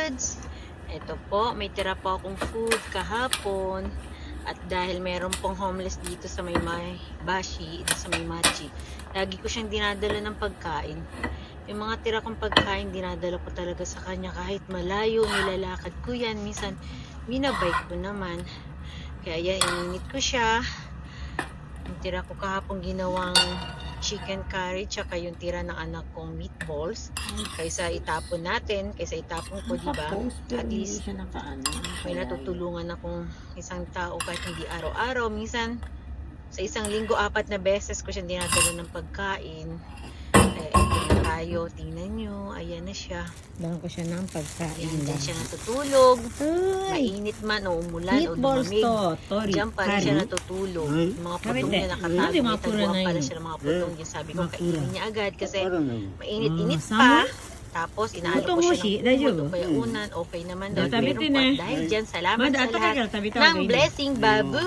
lods! Ito po, may tira po akong food kahapon. At dahil meron pong homeless dito sa may bashi, dito sa may machi, lagi ko siyang dinadala ng pagkain. Yung mga tira kong pagkain, dinadala ko talaga sa kanya kahit malayo, nilalakad ko yan. Minsan, minabike ko naman. Kaya yan, ininit ko siya. Yung tira ko kahapon ginawang chicken curry, tsaka yung tira ng anak kong meatballs. Kaysa itapon natin, kaysa itapon ko, diba? At least, may natutulungan akong isang tao kahit hindi araw-araw. Minsan, sa isang linggo, 4 na beses ko siyang dinadala ng pagkain. Ito na tayo, tingnan nyo, ayan na siya. Dahil ko siya ng pagkain. Diyan siya natutulog. Ay, Mainit man o umulan o meatballs lumamig. to, Tori. Diyan pa rin siya natutulog. Yung mga putong niya nakatago. Hindi, mga May pura taguan na pala yun. siya ng mga putong niya. Sabi ko, Mga pura. kainin niya agad kasi mainit-init pa. Salmon? Tapos inaalok Putong ko siya moshi, ng dayo. kumot o kaya unan. Okay naman daw. Tabi Meron tin pa. eh. Dahil dyan, salamat Mada, sa ato lahat ka, tabi ng blessing, babu!